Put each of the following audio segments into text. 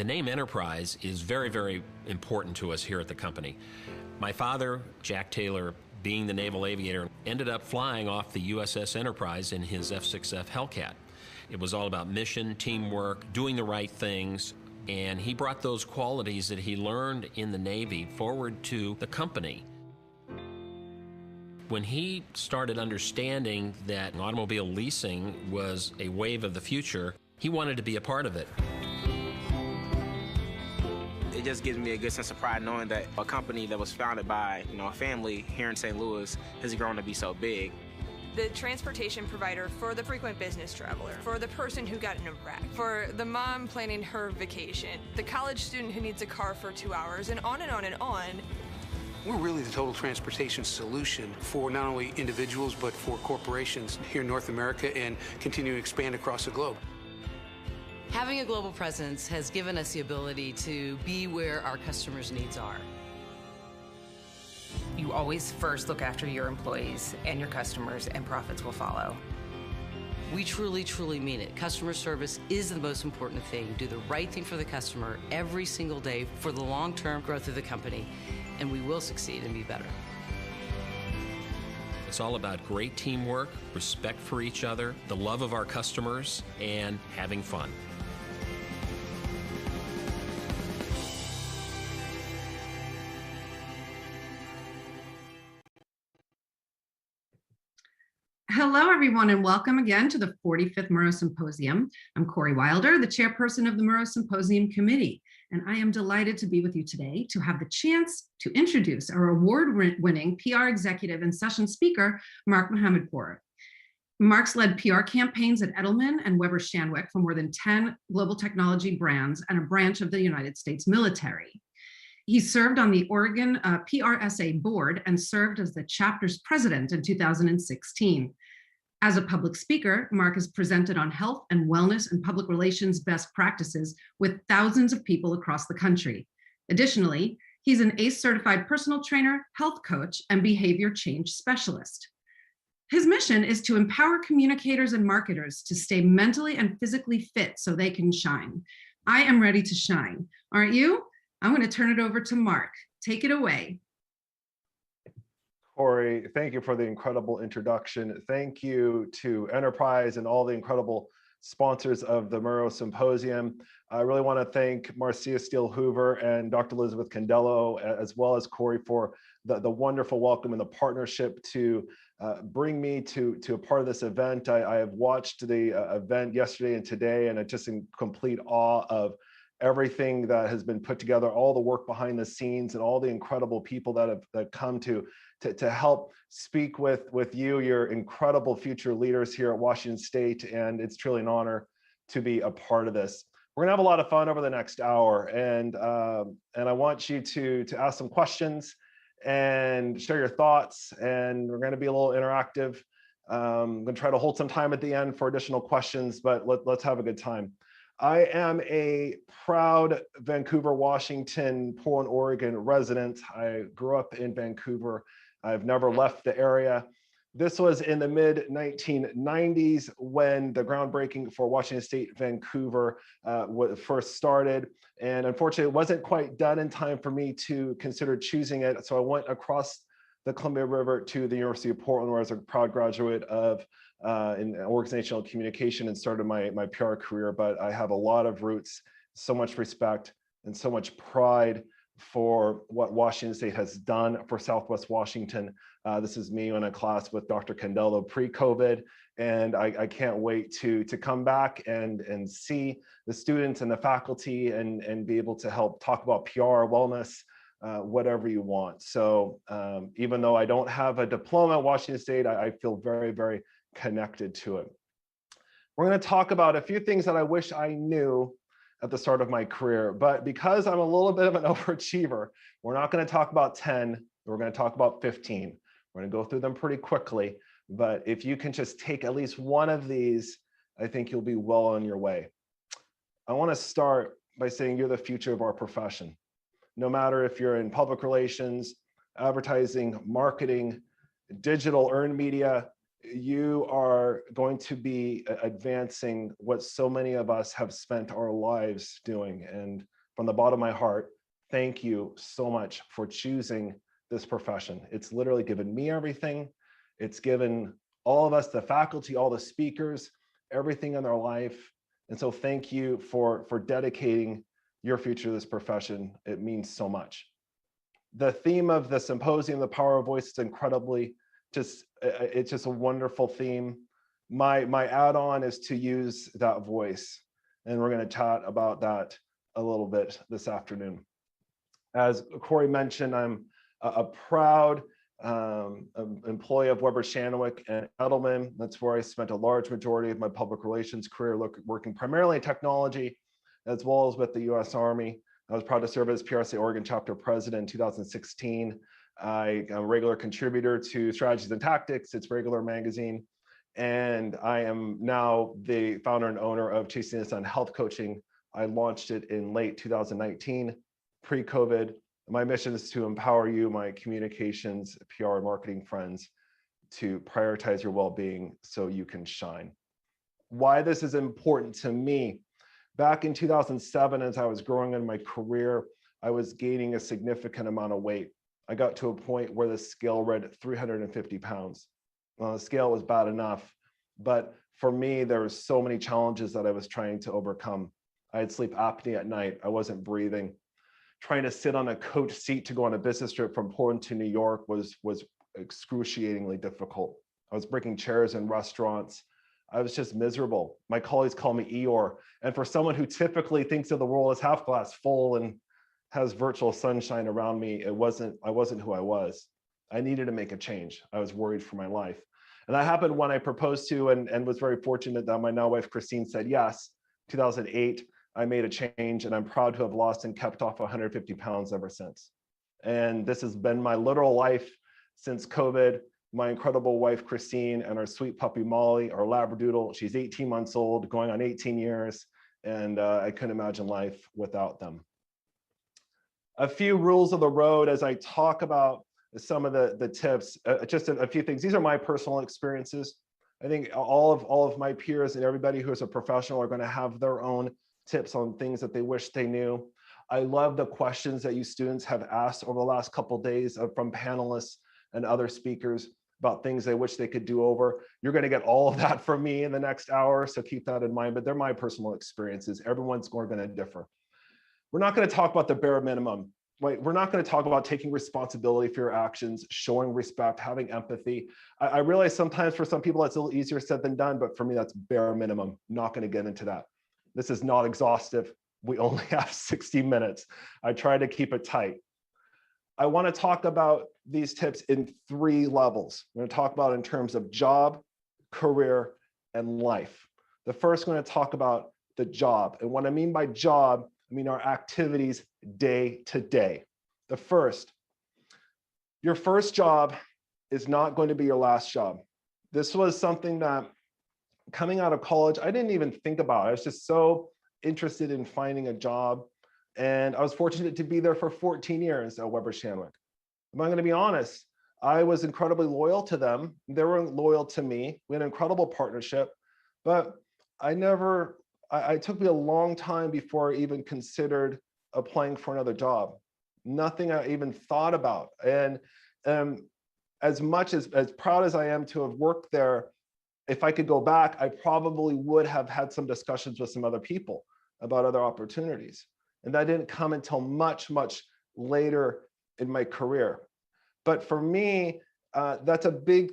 The name Enterprise is very, very important to us here at the company. My father, Jack Taylor, being the naval aviator, ended up flying off the USS Enterprise in his F-6F Hellcat. It was all about mission, teamwork, doing the right things, and he brought those qualities that he learned in the Navy forward to the company. When he started understanding that automobile leasing was a wave of the future, he wanted to be a part of it. It just gives me a good sense of pride knowing that a company that was founded by, a family here in St. Louis has grown to be so big. The transportation provider for the frequent business traveler, for the person who got in a wreck, for the mom planning her vacation, the college student who needs a car for 2 hours, and on and on and on. We're really the total transportation solution for not only individuals, but for corporations here in North America and continue to expand across the globe. Having a global presence has given us the ability to be where our customers' needs are. You always first look after your employees and your customers, and profits will follow. We truly, truly mean it. Customer service is the most important thing. Do the right thing for the customer every single day for the long-term growth of the company, and we will succeed and be better. It's all about great teamwork, respect for each other, the love of our customers, and having fun. Hello, everyone, and welcome again to the 45th Murrow Symposium. I'm Corey Wilder, the chairperson of the Murrow Symposium Committee, and I am delighted to be with you today to have the chance to introduce our award-winning PR executive and session speaker, Mark Mohammadpour. Mark's led PR campaigns at Edelman and Weber Shandwick for more than 10 global technology brands and a branch of the United States military. He served on the Oregon PRSA board and served as the chapter's president in 2016. As a public speaker, Mark has presented on health and wellness and public relations best practices with thousands of people across the country. Additionally, he's an ACE certified personal trainer, health coach, and behavior change specialist. His mission is to empower communicators and marketers to stay mentally and physically fit so they can shine. I am ready to shine, aren't you? I'm going to turn it over to Mark. Take it away. Corey, thank you for the incredible introduction. Thank you to Enterprise and all the incredible sponsors of the Murrow Symposium. I really want to thank Marcia Steele Hoover and Dr. Elizabeth Candello, as well as Corey, for the wonderful welcome and the partnership to bring me to a part of this event. I have watched the event yesterday and today, and I'm just in complete awe of everything that has been put together, all the work behind the scenes, and all the incredible people that have come to help speak with you, your incredible future leaders here at Washington State. And it's truly an honor to be a part of this. We're gonna have a lot of fun over the next hour, and I want you to ask some questions and share your thoughts. And we're gonna be a little interactive. I'm gonna try to hold some time at the end for additional questions, but let's have a good time. I am a proud Vancouver, Washington, Portland, Oregon resident. I grew up in Vancouver. I've never left the area. This was in the mid-1990s when the groundbreaking for Washington State, Vancouver first started. And unfortunately, it wasn't quite done in time for me to consider choosing it. So I went across the Columbia River to the University of Portland, where I was a proud graduate of in organizational communication and started my PR career. But I have a lot of roots, so much respect, and so much pride for what Washington State has done for Southwest Washington. This is me in a class with Dr. Candello pre-COVID, and I can't wait to come back and see the students and the faculty and be able to help talk about PR, wellness, whatever you want. So even though I don't have a diploma at Washington State, I feel very, very connected to it. We're going to talk about a few things that I wish I knew at the start of my career, but because I'm a little bit of an overachiever, we're not going to talk about 10, we're going to talk about 15. We're going to go through them pretty quickly, but if you can just take at least one of these, I think you'll be well on your way. I want to start by saying you're the future of our profession. No matter if you're in public relations, advertising, marketing, digital earned media, You are going to be advancing what so many of us have spent our lives doing. And from the bottom of my heart, thank you so much for choosing this profession. It's literally given me everything. It's given all of us, the faculty, all the speakers, everything in their life. And so thank you for dedicating your future to this profession. It means so much. The theme of the symposium, The Power of Voice, is incredibly it's just a wonderful theme. My add-on is to use that voice, and we're going to chat about that a little bit this afternoon. As Corey mentioned, I'm a proud employee of Weber Shandwick and Edelman. That's where I spent a large majority of my public relations career, working primarily in technology, as well as with the U.S. Army. I was proud to serve as PRSA Oregon chapter president in 2016. I'm a regular contributor to Strategies and Tactics, its regular magazine. And I am now the founder and owner of Chasing the Sun Health Coaching. I launched it in late 2019, pre-COVID. My mission is to empower you, my communications, PR, and marketing friends, to prioritize your well-being so you can shine. Why this is important to me: back in 2007, as I was growing in my career, I was gaining a significant amount of weight. I got to a point where the scale read 350 pounds. Well, the scale was bad enough, but for me, there were so many challenges that I was trying to overcome. I had sleep apnea at night. I wasn't breathing. Trying to sit on a coach seat to go on a business trip from Portland to New York was excruciatingly difficult. I was breaking chairs in restaurants. I was just miserable. My colleagues call me Eeyore. And for someone who typically thinks of the world as half glass full and has virtual sunshine around me, I wasn't who I was. I needed to make a change. I was worried for my life. And that happened when I proposed to and was very fortunate that my now wife, Christine, said yes. 2008, I made a change, and I'm proud to have lost and kept off 150 pounds ever since. And this has been my literal life since COVID. My incredible wife, Christine, and our sweet puppy, Molly, our Labradoodle. She's 18 months old, going on 18 years. And I couldn't imagine life without them. A few rules of the road as I talk about some of the tips, just a few things. These are my personal experiences. I think all of my peers and everybody who is a professional are going to have their own tips on things that they wish they knew. I love the questions that you students have asked over the last couple of days from panelists and other speakers about things they wish they could do over. You're going to get all of that from me in the next hour, so keep that in mind, but they're my personal experiences. Everyone's going to differ. We're not going to talk about the bare minimum. Right? We're not going to talk about taking responsibility for your actions, showing respect, having empathy. I realize sometimes for some people that's a little easier said than done, but for me, that's bare minimum. Not going to get into that. This is not exhaustive. We only have 60 minutes. I try to keep it tight. I want to talk about these tips in 3 levels. I'm going to talk about in terms of job, career, and life. The first, I'm going to talk about the job. And what I mean by job, I mean our activities day to day. The first, your first job is not going to be your last job. This was something that coming out of college, I didn't even think about. I was just so interested in finding a job. And I was fortunate to be there for 14 years at Weber Shandwick. Am I going to be honest? I was incredibly loyal to them. They were loyal to me. We had an incredible partnership, but it took me a long time before I even considered applying for another job. Nothing I even thought about. And as much as proud as I am to have worked there, if I could go back, I probably would have had some discussions with some other people about other opportunities. And that didn't come until much, much later in my career. But for me, that's a big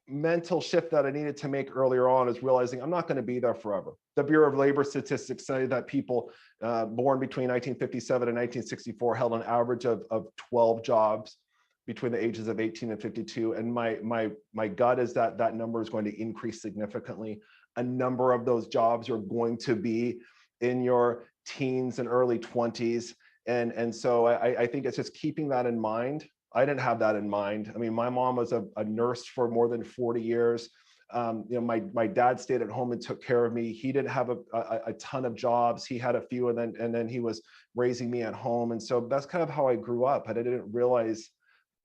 mental shift that I needed to make earlier on, is realizing I'm not going to be there forever. The Bureau of Labor Statistics say that people born between 1957 and 1964 held an average of 12 jobs between the ages of 18 and 52. And my gut is that that number is going to increase significantly. A number of those jobs are going to be in your teens and early 20s. And so I think it's just keeping that in mind. I didn't have that in mind. I mean, my mom was a nurse for more than 40 years. My dad stayed at home and took care of me. He didn't have a ton of jobs. He had a few, and then he was raising me at home. And so that's kind of how I grew up. And I didn't realize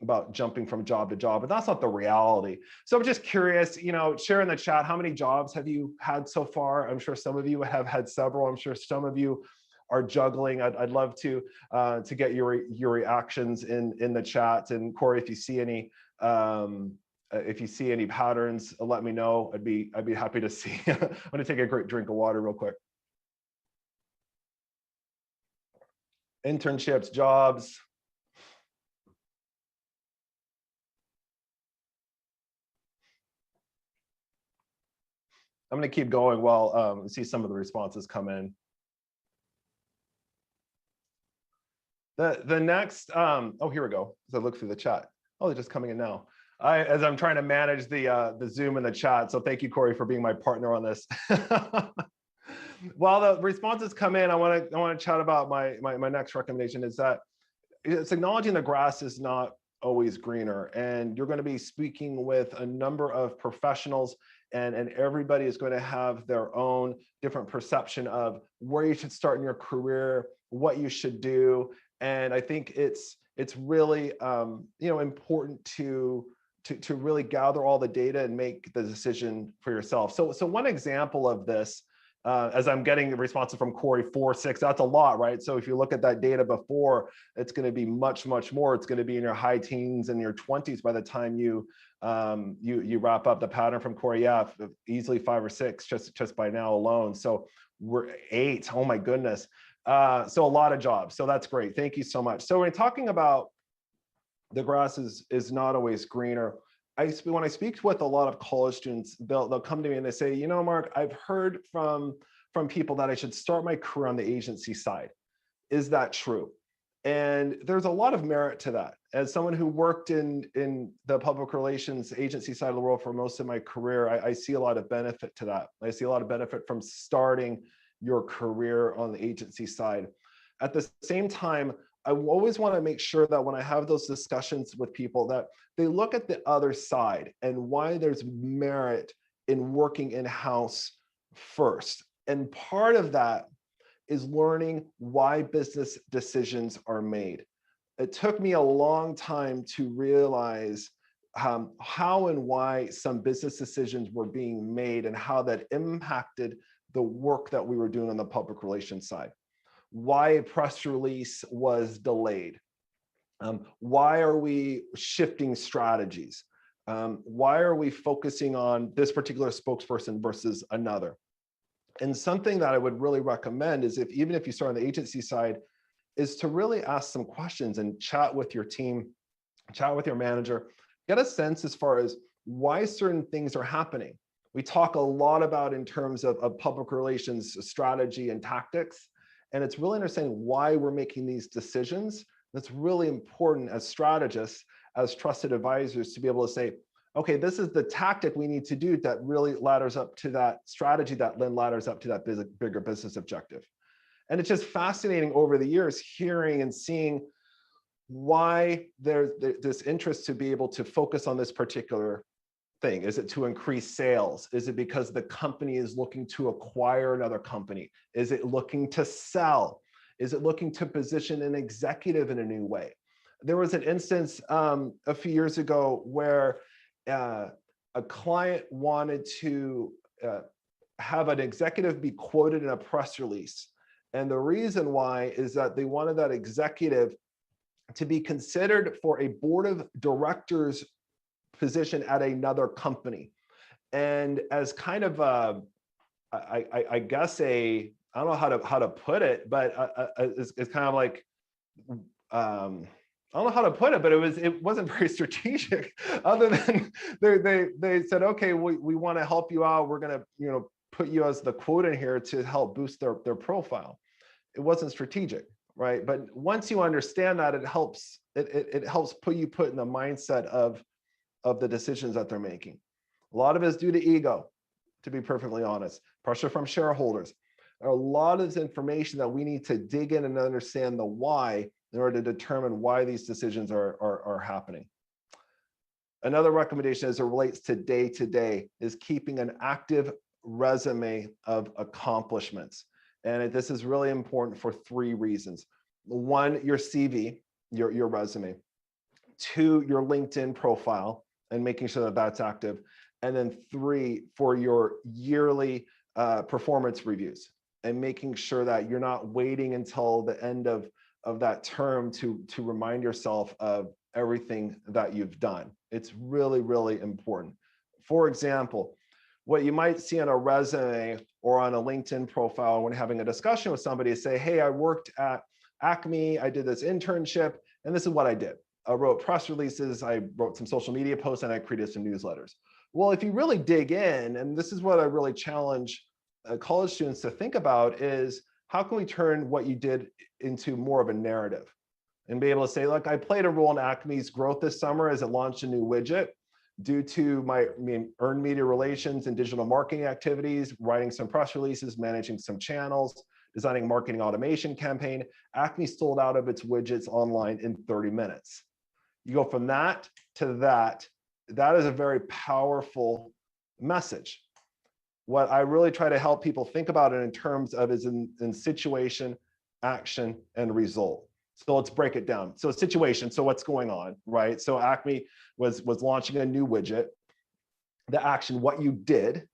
about jumping from job to job, but that's not the reality. So I'm just curious, share in the chat, how many jobs have you had so far? I'm sure some of you have had several. I'm sure some of you are juggling. I'd love to get your reactions in the chat. And Corey, if you see any patterns, let me know. I'd be happy to see. I'm gonna take a great drink of water real quick. Internships, jobs. I'm going to keep going while see some of the responses come in. The next, oh, here we go. As I look through the chat. Oh, they're just coming in now. As I'm trying to manage the Zoom and the chat. So thank you, Corey, for being my partner on this. While the responses come in, I want to chat about my next recommendation is that it's acknowledging the grass is not always greener. And you're going to be speaking with a number of professionals, and everybody is going to have their own different perception of where you should start in your career, what you should do. And I think it's really important to really gather all the data and make the decision for yourself. So one example of this, as I'm getting the responses from Corey, 4, 6, that's a lot, right? So if you look at that data before, it's going to be much, much more. It's going to be in your high teens and your 20s by the time you wrap up the pattern from Corey. Yeah, easily 5 or 6 just by now alone. So we're 8. Oh my goodness. So a lot of jobs. So that's great. Thank you so much. So when talking about the grass is not always greener, when I speak with a lot of college students, they'll come to me and they say, Mark, I've heard from people that I should start my career on the agency side. Is that true? And there's a lot of merit to that. As someone who worked in the public relations agency side of the world for most of my career, I see a lot of benefit to that. I see a lot of benefit from starting your career on the agency side. At the same time, I always want to make sure that when I have those discussions with people that they look at the other side and why there's merit in working in-house first. And part of that is learning why business decisions are made. It took me a long time to realize how and why some business decisions were being made and how that impacted the work that we were doing on the public relations side. Why a press release was delayed. Why are we shifting strategies? Why are we focusing on this particular spokesperson versus another? And something that I would really recommend is even if you start on the agency side, is to really ask some questions and chat with your team, chat with your manager, get a sense as far as why certain things are happening. We talk a lot about in terms of public relations strategy and tactics, and it's really understanding why we're making these decisions. That's really important as strategists, as trusted advisors, to be able to say, okay, this is the tactic we need to do that really ladders up to that strategy that then ladders up to that bigger business objective. And it's just fascinating over the years hearing and seeing why there's this interest to be able to focus on this particular thing. Is it to increase sales? Is it because the company is looking to acquire another company? Is it looking to sell? Is it looking to position an executive in a new way? There was an instance a few years ago where a client wanted to have an executive be quoted in a press release. And the reason why is that they wanted that executive to be considered for a board of directors position at another company. And as kind of I guess I don't know how to put it, but it's kind of like I don't know how to put it, but it wasn't very strategic. Other than they said, okay, we want to help you out. We're gonna put you as the quote in here to help boost their profile. It wasn't strategic, right? But once you understand that, it helps put in the mindset of the decisions that they're making. A lot of it is due to ego, to be perfectly honest. Pressure from shareholders. There are a lot of this information that we need to dig in and understand the why in order to determine why these decisions are happening. Another recommendation as it relates to day is keeping an active resume of accomplishments. And this is really important for 3 reasons. 1, your CV, your resume. 2, your LinkedIn profile and making sure that that's active. And then 3, for your yearly performance reviews and making sure that you're not waiting until the end of that term to remind yourself of everything that you've done. It's really, really important. For example, what you might see on a resume or on a LinkedIn profile when having a discussion with somebody is say, hey, I worked at Acme, I did this internship, and this is what I did. I wrote press releases, I wrote some social media posts, and I created some newsletters. Well, if you really dig in, and this is what I really challenge college students to think about, is how can we turn what you did into more of a narrative and be able to say, look, I played a role in Acme's growth this summer as it launched a new widget due to my earned media relations and digital marketing activities, writing some press releases, managing some channels, designing marketing automation campaign. Acme sold out of its widgets online in 30 minutes. You go from that to that. That is a very powerful message. What I really try to help people think about it in terms of is in situation, action, and result. So let's break it down. So situation, so what's going on, right? So Acme was launching a new widget. The action, what you did,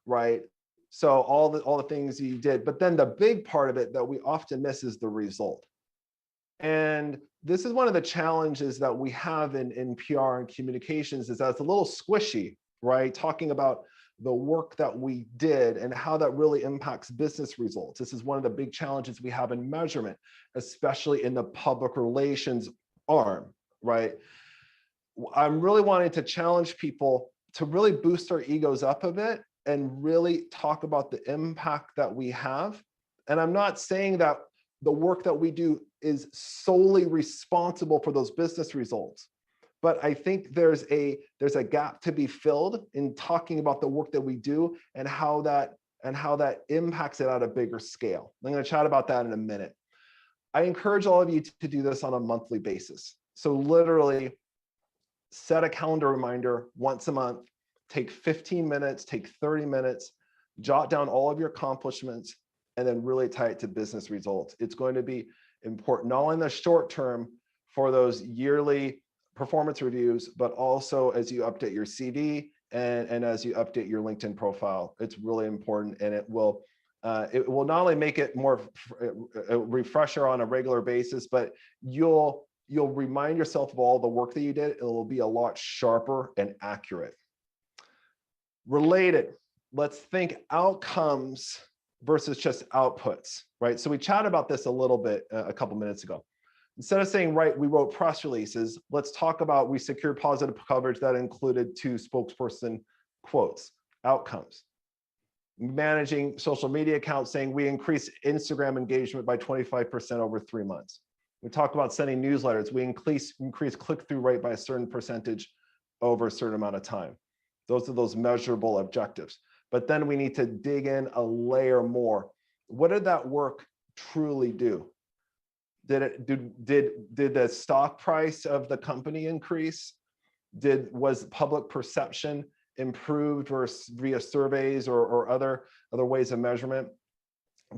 right? So all the things you did, but then the big part of it that we often miss is the result. And this is one of the challenges that we have in PR and communications, is that it's a little squishy, right? Talking about the work that we did and how that really impacts business results. This is one of the big challenges we have in measurement, especially in the public relations arm, right? I'm really wanting to challenge people to really boost our egos up a bit and really talk about the impact that we have. And I'm not saying that the work that we do is solely responsible for those business results. But I think there's a gap to be filled in talking about the work that we do and how that impacts it at a bigger scale. I'm going to chat about that in a minute. I encourage all of you to do this on a monthly basis. So literally set a calendar reminder once a month, take 15 minutes, take 30 minutes, jot down all of your accomplishments, and then really tie it to business results. It's going to be important, not only in the short term for those yearly performance reviews, but also as you update your CV and as you update your LinkedIn profile. It's really important, and it will not only make it more a refresher on a regular basis, but you'll remind yourself of all the work that you did. It will be a lot sharper and accurate. Related, let's think outcomes versus just outputs, right? So we chatted about this a little bit a couple minutes ago. Instead of saying, right, we wrote press releases, let's talk about we secured positive coverage that included 2 spokesperson quotes, outcomes. Managing social media accounts, saying we increased Instagram engagement by 25% over 3 months. We talked about sending newsletters. We increased click-through rate by a certain percentage over a certain amount of time. Those are those measurable objectives. But then we need to dig in a layer more. What did that work truly do? Did the stock price of the company increase? Was public perception improved or via surveys or other ways of measurement?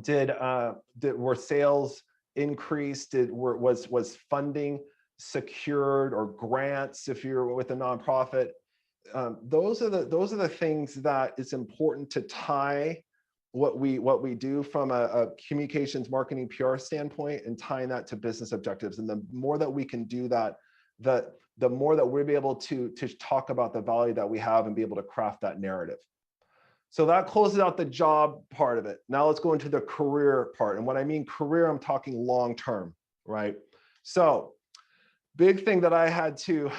Were sales increased? Was funding secured, or grants if you're with a nonprofit? Those are the things that it's important to tie what we do from a communications, marketing, PR standpoint, and tying that to business objectives. And the more that we can do that, the more that we'll be able to talk about the value that we have and be able to craft that narrative. So that closes out the job part of it. Now let's go into the career part. And when I mean career, I'm talking long-term, right? So big thing that I had to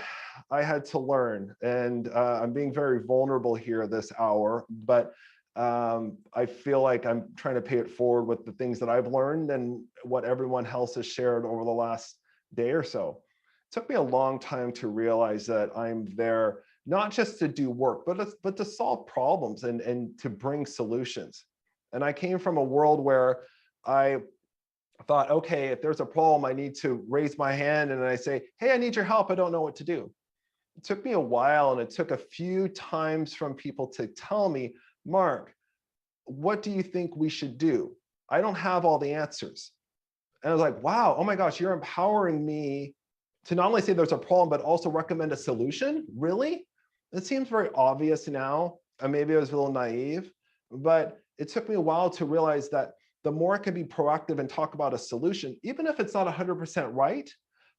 learn, and I'm being very vulnerable here this hour, but I feel like I'm trying to pay it forward with the things that I've learned and what everyone else has shared over the last day or so. It took me a long time to realize that I'm there not just to do work, but to solve problems and to bring solutions. And I came from a world where I thought, okay, if there's a problem, I need to raise my hand and I say, hey, I need your help. I don't know what to do. It took me a while, and it took a few times from people to tell me, Mark, what do you think we should do? I don't have all the answers. And I was like, wow, oh my gosh, you're empowering me to not only say there's a problem, but also recommend a solution? Really? It seems very obvious now, and maybe I was a little naive, but it took me a while to realize that the more I can be proactive and talk about a solution, even if it's not 100% right,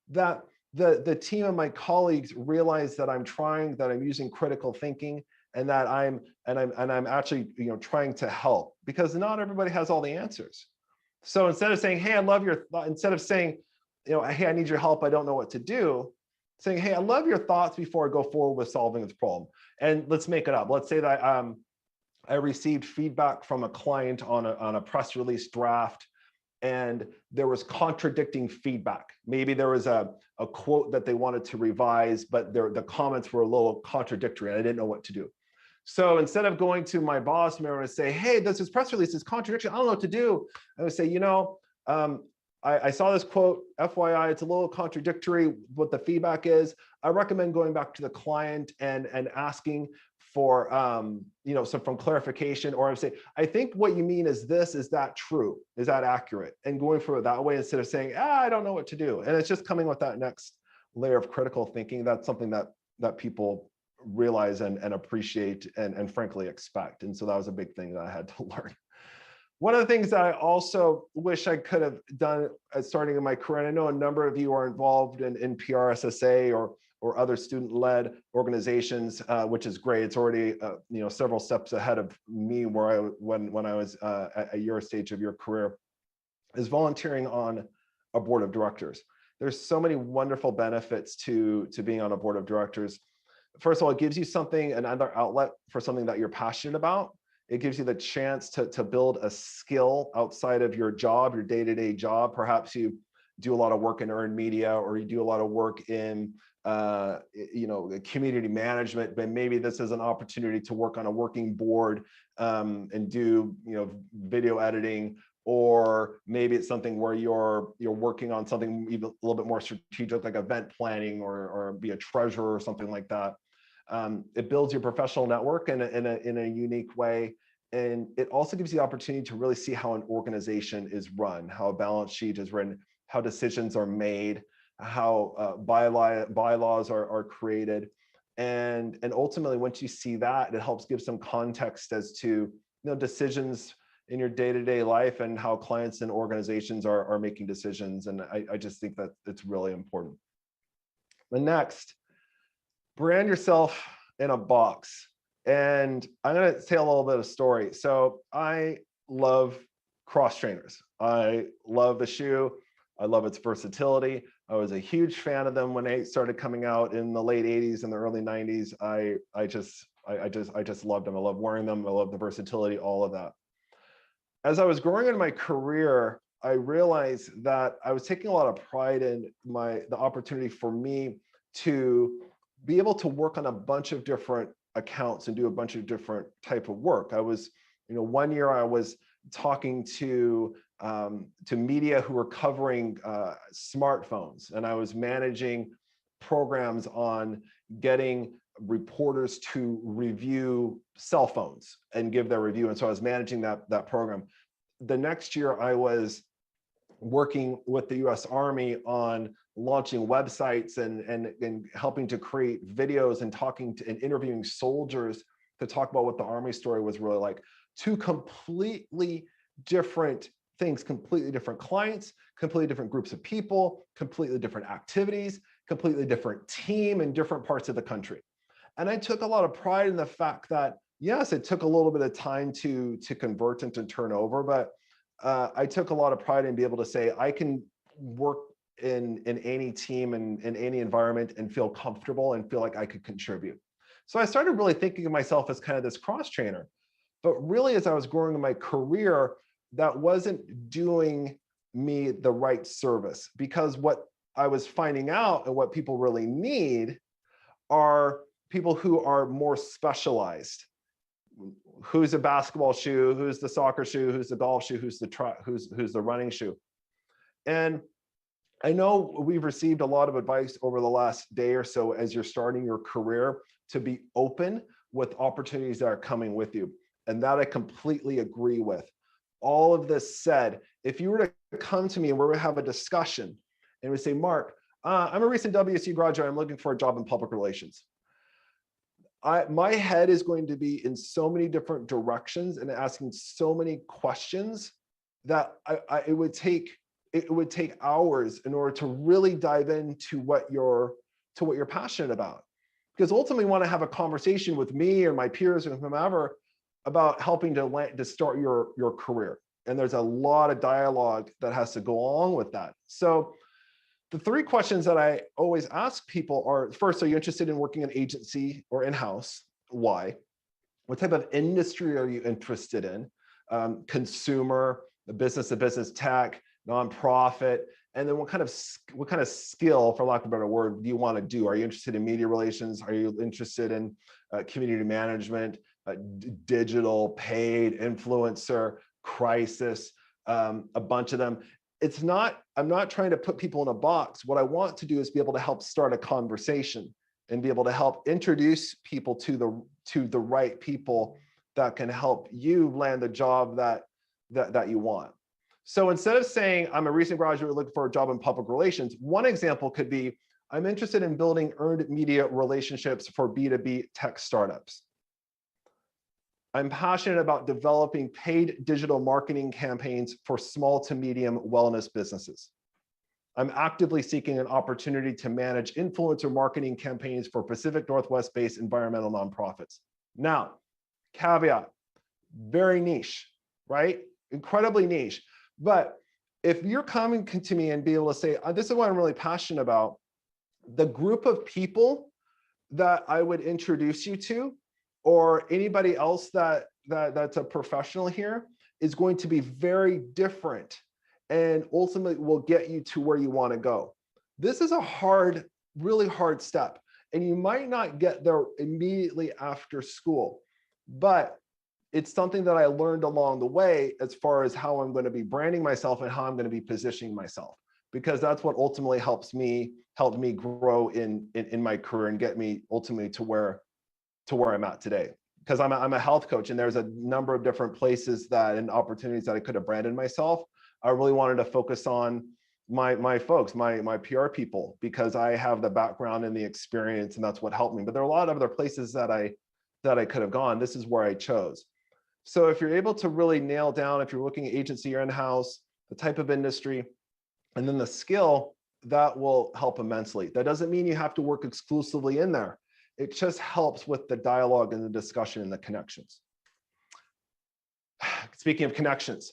that the team and my colleagues realize that I'm trying, that I'm using critical thinking, and that I'm actually, you know, trying to help, because not everybody has all the answers. So instead of saying, hey, I love your thought, instead of saying, you know, hey, I need your help, I don't know what to do, saying, hey, I love your thoughts before I go forward with solving this problem. And let's make it up. Let's say that I received feedback from a client on a press release draft, and there was contradicting feedback. Maybe there was a quote that they wanted to revise, but the comments were a little contradictory, and I didn't know what to do. So instead of going to my boss and say, hey, this press release is contradictory, I don't know what to do, I would say, you know, I saw this quote, FYI, it's a little contradictory what the feedback is. I recommend going back to the client and asking for you know, some clarification, or I would say, I think what you mean is this, is that true? Is that accurate? And going through it that way instead of saying, I don't know what to do. And it's just coming with that next layer of critical thinking. That's something that people realize and appreciate and frankly expect. And so that was a big thing that I had to learn. One of the things that I also wish I could have done at starting in my career, and I know a number of you are involved in PRSSA or other student-led organizations, which is great. It's already you know, several steps ahead of me when I was at your stage of your career, is volunteering on a board of directors. There's so many wonderful benefits to being on a board of directors. First of all, it gives you something, another outlet for something that you're passionate about. It gives you the chance to build a skill outside of your job, your day-to-day job. Perhaps you do a lot of work in earned media, or you do a lot of work in you know, community management, but maybe this is an opportunity to work on a working board and do, you know, video editing, or maybe it's something where you're working on something even a little bit more strategic, like event planning, or be a treasurer or something like that. It builds your professional network in a unique way. And it also gives you the opportunity to really see how an organization is run, how a balance sheet is written, how decisions are made, how bylaws are created. And ultimately, once you see that, it helps give some context as to, you know, decisions in your day-to-day life and how clients and organizations are making decisions. And I just think that it's really important. The next, brand yourself in a box. And I'm going to tell a little bit of story. So I love cross trainers. I love the shoe. I love its versatility. I was a huge fan of them when they started coming out in the late 80s and the early 90s. I just loved them. I love wearing them. I love the versatility, all of that. As I was growing in my career, I realized that I was taking a lot of pride in the opportunity for me to be able to work on a bunch of different accounts and do a bunch of different type of work. I was, you know, one year I was talking to media who were covering smartphones, and I was managing programs on getting reporters to review cell phones and give their review. And so I was managing that program. The next year I was working with the US Army on launching websites and helping to create videos and talking to and interviewing soldiers to talk about what the Army story was really like. Two completely different things, completely different clients, completely different groups of people, completely different activities, completely different team in different parts of the country. And I took a lot of pride in the fact that, yes, it took a little bit of time to convert and to turn over, but I took a lot of pride in being able to say, I can work in any team and in any environment and feel comfortable and feel like I could contribute. So I started really thinking of myself as kind of this cross trainer. But really, as I was growing in my career, that wasn't doing me the right service, because what I was finding out and what people really need are people who are more specialized. Who's a basketball shoe? Who's the soccer shoe? Who's the golf shoe? Who's the running shoe? And I know we've received a lot of advice over the last day or so as you're starting your career to be open with opportunities that are coming with you. And that I completely agree with. All of this said, if you were to come to me and we were to have a discussion and we say, Mark, I'm a recent WSU graduate. I'm looking for a job in public relations. My head is going to be in so many different directions and asking so many questions that it would take hours in order to really dive into what you're passionate about. Because ultimately, you want to have a conversation with me or my peers or whomever about helping to start your career. And there's a lot of dialogue that has to go along with that. So the three questions that I always ask people are, first, are you interested in working in agency or in-house? Why? What type of industry are you interested in? Consumer, business-to-business tech, nonprofit, and then what kind of skill, for lack of a better word, do you want to do? Are you interested in media relations? Are you interested in community management, digital, paid, influencer, crisis, a bunch of them? I'm not trying to put people in a box. What I want to do is be able to help start a conversation and be able to help introduce people to the right people that can help you land the job that you want. So instead of saying, I'm a recent graduate looking for a job in public relations, one example could be, I'm interested in building earned media relationships for B2B tech startups. I'm passionate about developing paid digital marketing campaigns for small to medium wellness businesses. I'm actively seeking an opportunity to manage influencer marketing campaigns for Pacific Northwest-based environmental nonprofits. Now, caveat, very niche, right? Incredibly niche. But if you're coming to me and be able to say, this is what I'm really passionate about, the group of people that I would introduce you to, or anybody else that's a professional here, is going to be very different and ultimately will get you to where you want to go. This is a really hard step, and you might not get there immediately after school, but it's something that I learned along the way as far as how I'm going to be branding myself and how I'm going to be positioning myself, because that's what ultimately helped me grow in my career and get me ultimately to where I'm at today. Because I'm a health coach, and there's a number of different places and opportunities that I could have branded myself. I really wanted to focus on my folks, my PR people, because I have the background and the experience, and that's what helped me. But there are a lot of other places that I could have gone. This is where I chose. So if you're able to really nail down, if you're looking at agency or in-house, the type of industry, and then the skill, that will help immensely. That doesn't mean you have to work exclusively in there. It just helps with the dialogue and the discussion and the connections. Speaking of connections,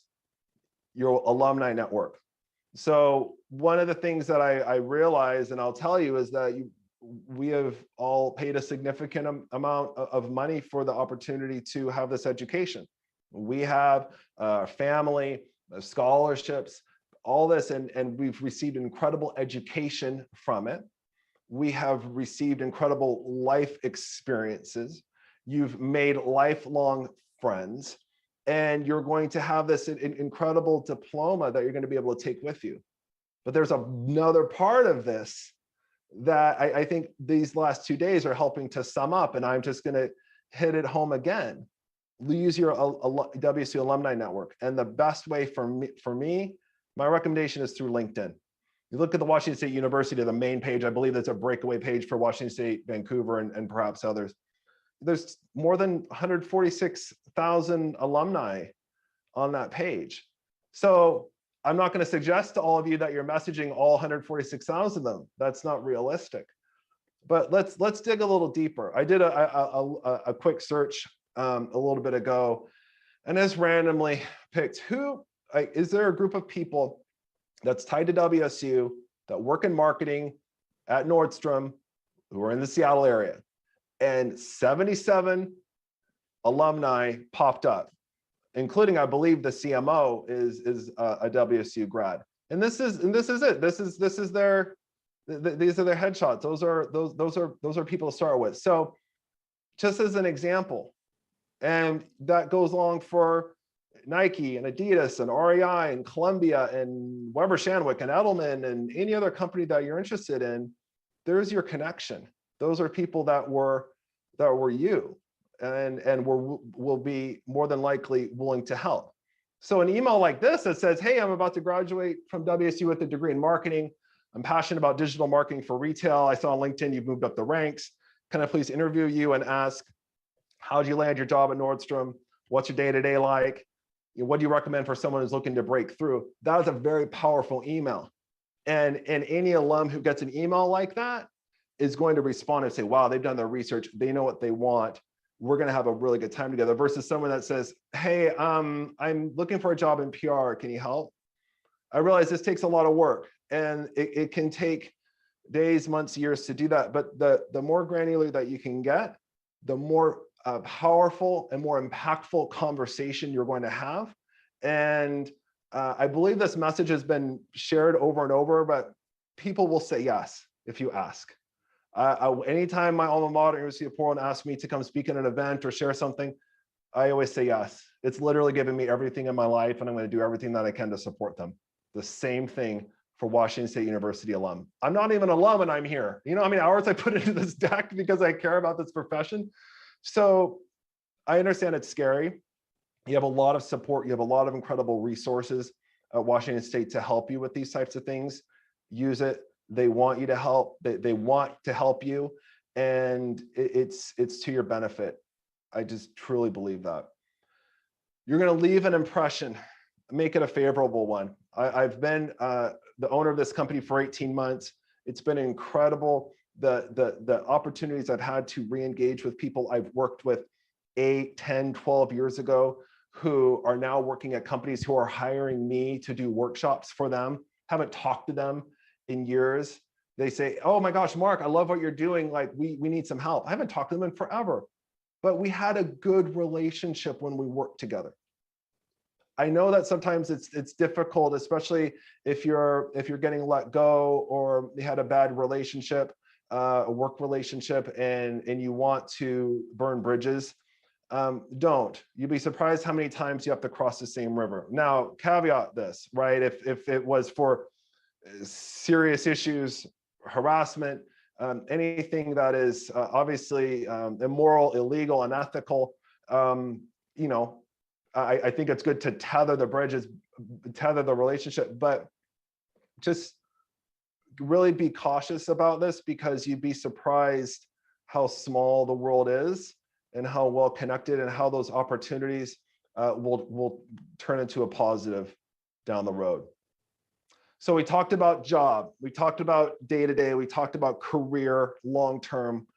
your alumni network. So one of the things that I realized, and I'll tell you, is that we have all paid a significant amount of money for the opportunity to have this education. We have family, scholarships, all this, and we've received incredible education from it. We have received incredible life experiences. You've made lifelong friends, and you're going to have this incredible diploma that you're going to be able to take with you. But there's another part of this that I think these last 2 days are helping to sum up, and I'm just going to hit it home again. Use your WSU alumni network, and the best way for me, my recommendation is through LinkedIn. You look at the Washington State University, the main page. I believe that's a breakaway page for Washington State, Vancouver, and perhaps others. There's more than 146,000 alumni on that page. So I'm not going to suggest to all of you that you're messaging all 146,000 of them. That's not realistic. But let's dig a little deeper. I did a quick search a little bit ago, and just randomly picked is there a group of people that's tied to WSU that work in marketing at Nordstrom who are in the Seattle area, and 77 alumni popped up, including, I believe, the CMO is a WSU grad. And this is it. These are their headshots. Those are people to start with. So just as an example, and that goes along for Nike and Adidas and REI and Columbia and Weber Shandwick and Edelman and any other company that you're interested in, there's your connection. Those are people that were you and will be more than likely willing to help. So an email like this that says, hey, I'm about to graduate from WSU with a degree in marketing. I'm passionate about digital marketing for retail. I saw on LinkedIn you've moved up the ranks. Can I please interview you and ask, how'd you land your job at Nordstrom? What's your day-to-day like? What do you recommend for someone who's looking to break through? That was a very powerful email. And any alum who gets an email like that is going to respond and say, wow, they've done their research. They know what they want. We're going to have a really good time together, versus someone that says, hey, I'm looking for a job in PR. Can you help? I realize this takes a lot of work, and it can take days, months, years to do that. But the more granular that you can get, the more powerful and more impactful conversation you're going to have. And I believe this message has been shared over and over, but people will say yes if you ask. Anytime my alma mater, University of Portland, asks me to come speak at an event or share something, I always say yes. It's literally given me everything in my life, and I'm going to do everything that I can to support them. The same thing for Washington State University alum. I'm not even an alum and I'm here. You know how many hours I put into this deck because I care about this profession? So I understand it's scary. You have a lot of support. You have a lot of incredible resources at Washington State to help you with these types of things. Use it. They want you to help. They want to help you, and it's to your benefit. I just truly believe that. You're going to leave an impression. Make it a favorable one. I've been the owner of this company for 18 months. It's been incredible. The opportunities I've had to re-engage with people I've worked with 8, 10, 12 years ago, who are now working at companies who are hiring me to do workshops for them. Haven't talked to them in years. They say, oh my gosh, Mark, I love what you're doing. Like, we need some help. I haven't talked to them in forever, but we had a good relationship when we worked together. I know that sometimes it's difficult, especially if you're getting let go, or you had a bad relationship, a work relationship, and you want to burn bridges. Don't. You'd be surprised how many times you have to cross the same river. Now, caveat this, right? If it was for serious issues, harassment, anything that is obviously immoral, illegal, unethical, you know, I think it's good to tether the bridges, tether the relationship, but just really be cautious about this, because you'd be surprised how small the world is and how well connected, and how those opportunities will turn into a positive down the road. So we talked about job, we talked about day-to-day, we talked about career long-term,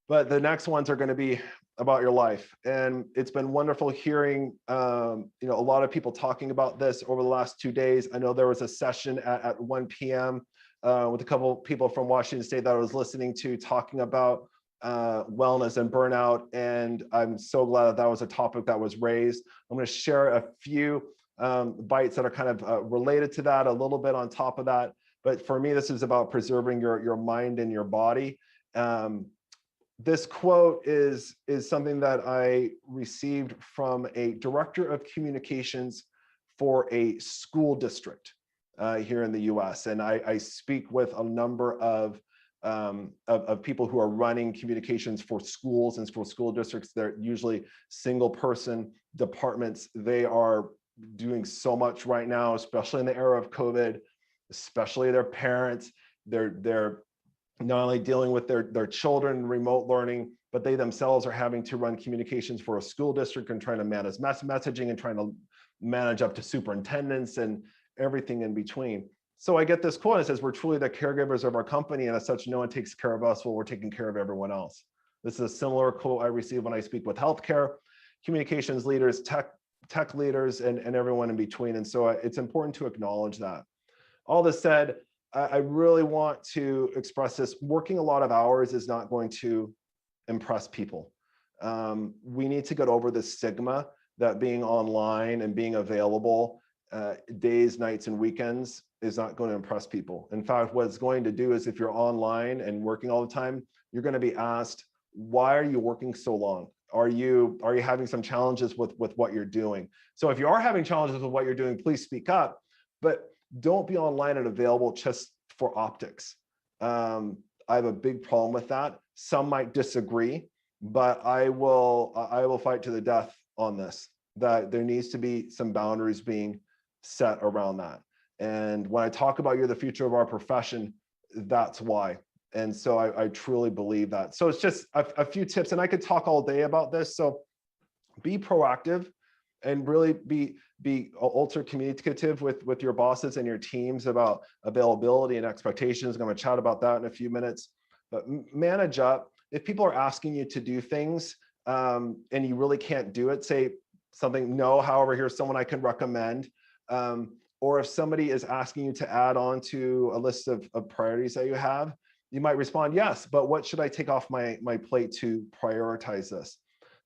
but the next ones are going to be about your life. And it's been wonderful hearing a lot of people talking about this over the last 2 days. I know there was a session at 1 p.m. With a couple of people from Washington State that I was listening to, talking about wellness and burnout. And I'm so glad that was a topic that was raised. I'm going to share a few bites that are kind of related to that, a little bit on top of that. But for me, this is about preserving your mind and your body. This quote is something that I received from a director of communications for a school district here in the U.S. And I speak with a number of people who are running communications for schools and for school districts. They're usually single person departments. They are doing so much right now, especially in the era of COVID, especially their parents. They're not only dealing with their children remote learning, but they themselves are having to run communications for a school district and trying to manage messaging and trying to manage up to superintendents and everything in between. So I get this quote that says, we're truly the caregivers of our company, and as such, no one takes care of us while we're taking care of everyone else. This is a similar quote I receive when I speak with healthcare, communications leaders, tech leaders, and everyone in between. And so it's important to acknowledge that. All this said, I really want to express this. Working a lot of hours is not going to impress people. We need to get over the stigma that being online and being available days, nights, and weekends is not going to impress people. In fact, what it's going to do is, if you're online and working all the time, you're going to be asked, why are you working so long? Are you having some challenges with what you're doing? So if you are having challenges with what you're doing, please speak up. But don't be online and available just for optics. I have a big problem with that. Some might disagree, but I will fight to the death on this, that there needs to be some boundaries being set around that. And when I talk about you're the future of our profession, that's why. And so I truly believe that. So it's just a few tips, and I could talk all day about this. So be proactive and really be ultra communicative with your bosses and your teams about availability and expectations. I'm going to chat about that in a few minutes. But manage up. If people are asking you to do things and you really can't do it, say something, no, however, here's someone I can recommend. Or if somebody is asking you to add on to a list of priorities that you have, you might respond, yes, but what should I take off my plate to prioritize this?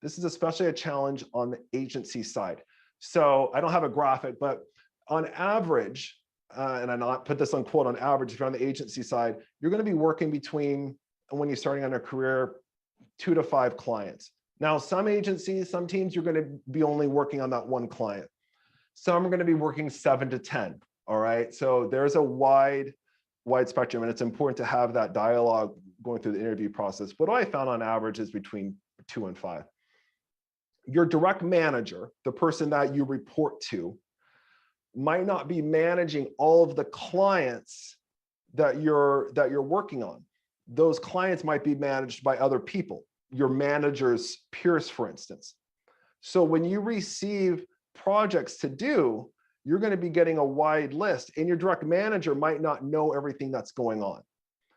This is especially a challenge on the agency side. So I don't have a graphic, but on average, and I not put this on quote, on average, if you're on the agency side, you're going to be working between, when you're starting on a career, 2 to 5 clients. Now, some agencies, some teams, you're going to be only working on that one client. Some are going to be working 7 to 10. All right. So there's a wide spectrum, and it's important to have that dialogue going through the interview process. What I found on average is between 2 and 5. Your direct manager, the person that you report to, might not be managing all of the clients that you're working on. Those clients might be managed by other people, your manager's peers, for instance. So when you receive projects to do, you're going to be getting a wide list, and your direct manager might not know everything that's going on.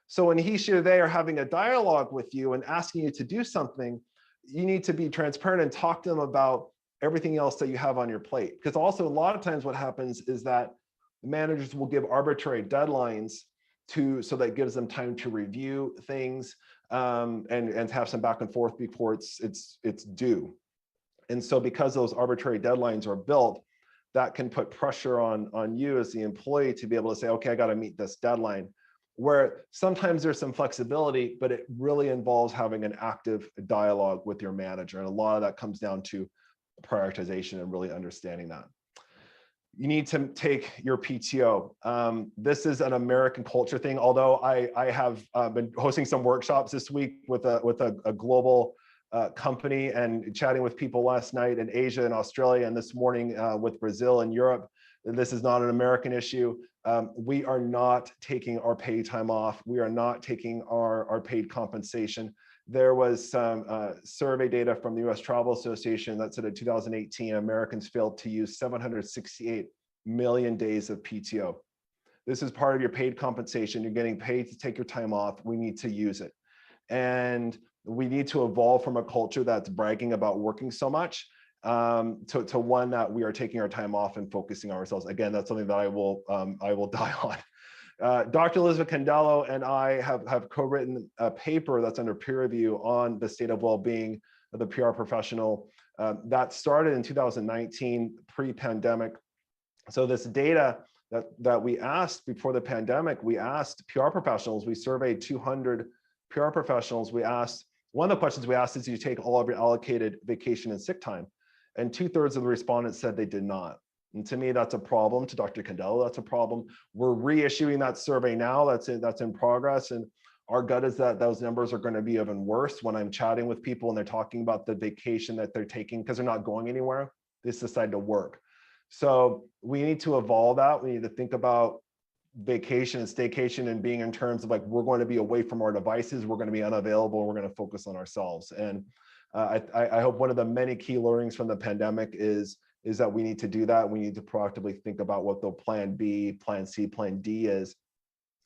So when he, she, or they are having a dialogue with you and asking you to do something, you need to be transparent and talk to them about everything else that you have on your plate. Because also a lot of times what happens is that managers will give arbitrary deadlines so that gives them time to review things and have some back and forth before it's due. And so because those arbitrary deadlines are built, that can put pressure on you as the employee to be able to say, okay, I got to meet this deadline. Where sometimes there's some flexibility, but it really involves having an active dialogue with your manager. And a lot of that comes down to prioritization and really understanding that. You need to take your PTO. This is an American culture thing, although I have been hosting some workshops this week with a global company and chatting with people last night in Asia and Australia, and this morning with Brazil and Europe. This is not an American issue. We are not taking our paid time off. We are not taking our paid compensation. There was some survey data from the US Travel Association that said in 2018, Americans failed to use 768 million days of PTO. This is part of your paid compensation. You're getting paid to take your time off. We need to use it. And we need to evolve from a culture that's bragging about working so much to one that we are taking our time off and focusing on ourselves. Again, that's something that I will die on. Dr. Elizabeth Candello and I have co-written a paper that's under peer review on the state of well-being of the PR professional. That started in 2019, pre-pandemic. So this data that we asked before the pandemic, we asked PR professionals, we surveyed 200 PR professionals. We asked, one of the questions we asked is, do you take all of your allocated vacation and sick time? And 2/3 of the respondents said they did not. And to me, that's a problem. To Dr. Candello, that's a problem. We're reissuing that survey now. That's in progress. And our gut is that those numbers are going to be even worse when I'm chatting with people and they're talking about the vacation that they're taking because they're not going anywhere. They decide to work. So we need to evolve that. We need to think about vacation and staycation and being in terms of like, we're going to be away from our devices. We're going to be unavailable. We're going to focus on ourselves. And I hope one of the many key learnings from the pandemic is that we need to do that. We need to proactively think about what the plan B, plan C, plan D is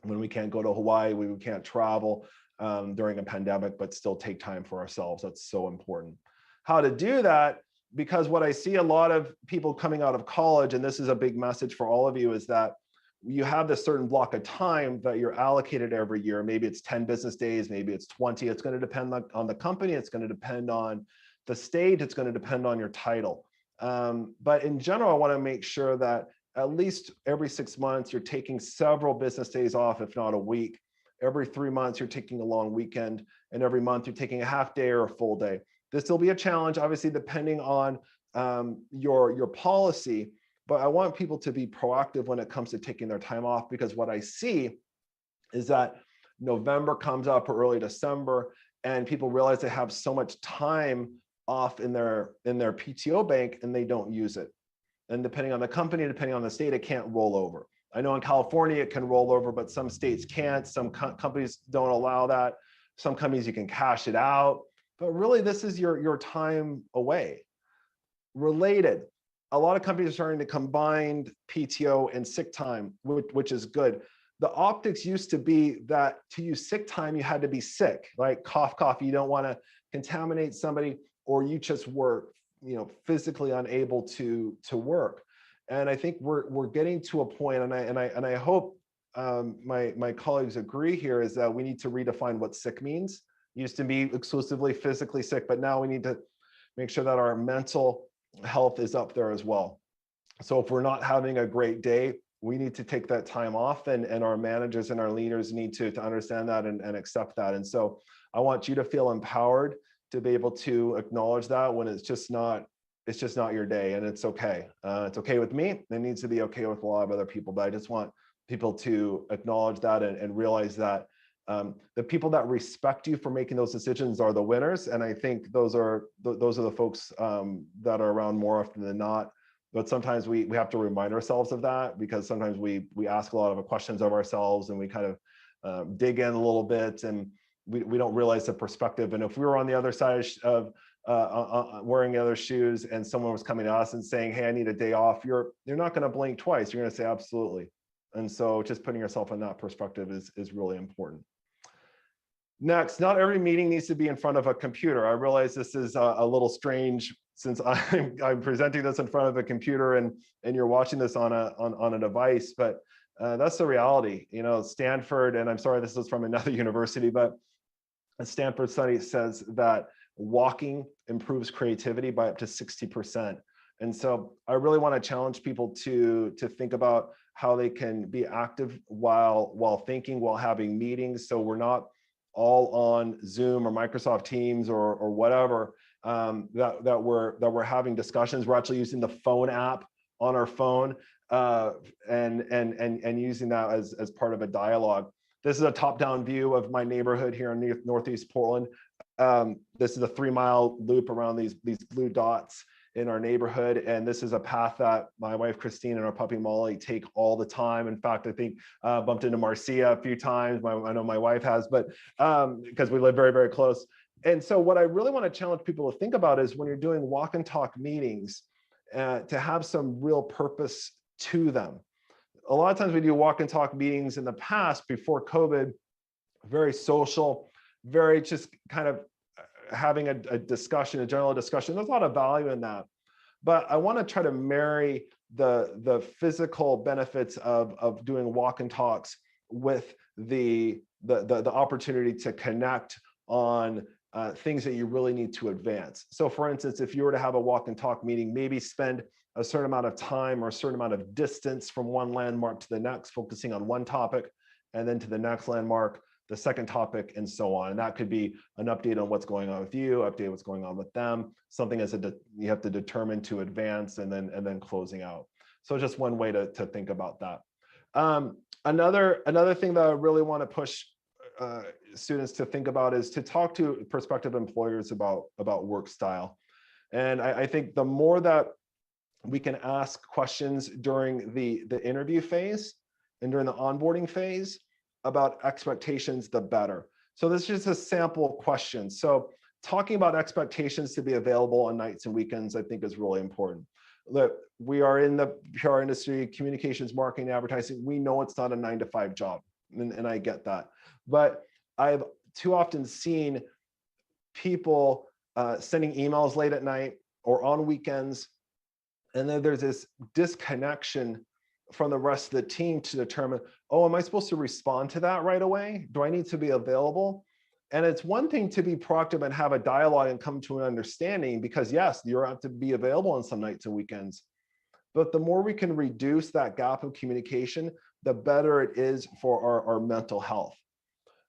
when we can't go to Hawaii, we can't travel during a pandemic, but still take time for ourselves. That's so important. How to do that, because what I see a lot of people coming out of college, and this is a big message for all of you, is that you have this certain block of time that you're allocated every year. Maybe it's 10 business days, maybe it's 20. It's going to depend on the company. It's going to depend on the state. It's going to depend on your title. But in general, I want to make sure that at least every 6 months, you're taking several business days off, if not a week. Every 3 months, you're taking a long weekend. And every month, you're taking a half day or a full day. This will be a challenge, obviously, depending on your policy. But I want people to be proactive when it comes to taking their time off, because what I see is that November comes up or early December, and people realize they have so much time off in their PTO bank and they don't use it. And depending on the company, depending on the state, it can't roll over. I know in California it can roll over, but some states can't. Some companies don't allow that. Some companies you can cash it out. But really, this is your time away. Related, a lot of companies are starting to combine PTO and sick time, which is good. The optics used to be that to use sick time, you had to be sick, right? Cough, cough. You don't want to contaminate somebody, or you just were, physically unable to work. And I think we're getting to a point, and I hope my colleagues agree here, is that we need to redefine what sick means. It used to be exclusively physically sick, but now we need to make sure that our mental health is up there as well. So if we're not having a great day, we need to take that time off, and our managers and our leaders need to understand that and accept that. And so I want you to feel empowered to be able to acknowledge that when it's just not your day, and it's okay. It's okay with me. It needs to be okay with a lot of other people, but I just want people to acknowledge that and realize that the people that respect you for making those decisions are the winners. And I think those are the folks that are around more often than not. But sometimes we have to remind ourselves of that, because sometimes we ask a lot of questions of ourselves, and we kind of dig in a little bit, and we don't realize the perspective. And if we were on the other side of wearing the other shoes, and someone was coming to us and saying, "Hey, I need a day off," you're not going to blink twice. You're going to say, "Absolutely." And so just putting yourself in that perspective is really important. Next, not every meeting needs to be in front of a computer. I realize this is a little strange, since I'm presenting this in front of a computer and you're watching this on a device, but that's the reality. Stanford, and I'm sorry, this is from another university, but a Stanford study says that walking improves creativity by up to 60%. And so I really want to challenge people to think about how they can be active while thinking, while having meetings. So we're not all on Zoom or Microsoft Teams or whatever, that we're having discussions. We're actually using the phone app on our phone and using that as part of a dialogue. This is a top-down view of my neighborhood here in Northeast Portland. This is a 3-mile loop around these blue dots in our neighborhood. And this is a path that my wife, Christine, and our puppy, Molly, take all the time. In fact, I think bumped into Marcia a few times. I know my wife has, but because we live very, very close. And so what I really want to challenge people to think about is when you're doing walk and talk meetings, to have some real purpose to them. A lot of times we do walk and talk meetings in the past, before COVID, very social, very just kind of having a discussion, a general discussion. There's a lot of value in that. But I want to try to marry the physical benefits of doing walk and talks with the opportunity to connect on things that you really need to advance. So for instance, if you were to have a walk and talk meeting, maybe spend a certain amount of time or a certain amount of distance from one landmark to the next, focusing on one topic, and then to the next landmark, the second topic, and so on. And that could be an update on what's going on with you, update what's going on with them, something you have to determine to advance, and then closing out. So just one way to think about that. Another thing that I really want to push students to think about is to talk to prospective employers about work style. And I think the more that we can ask questions during the interview phase and during the onboarding phase about expectations, the better. So this is just a sample question. So talking about expectations to be available on nights and weekends, I think, is really important. Look, we are in the PR industry, communications, marketing, advertising. We know it's not a 9-to-5 job, and I get that. But I've too often seen people sending emails late at night or on weekends, and then there's this disconnection from the rest of the team to determine, oh, am I supposed to respond to that right away? Do I need to be available? And it's one thing to be proactive and have a dialogue and come to an understanding, because yes, you have to be available on some nights and weekends. But the more we can reduce that gap of communication, the better it is for our mental health.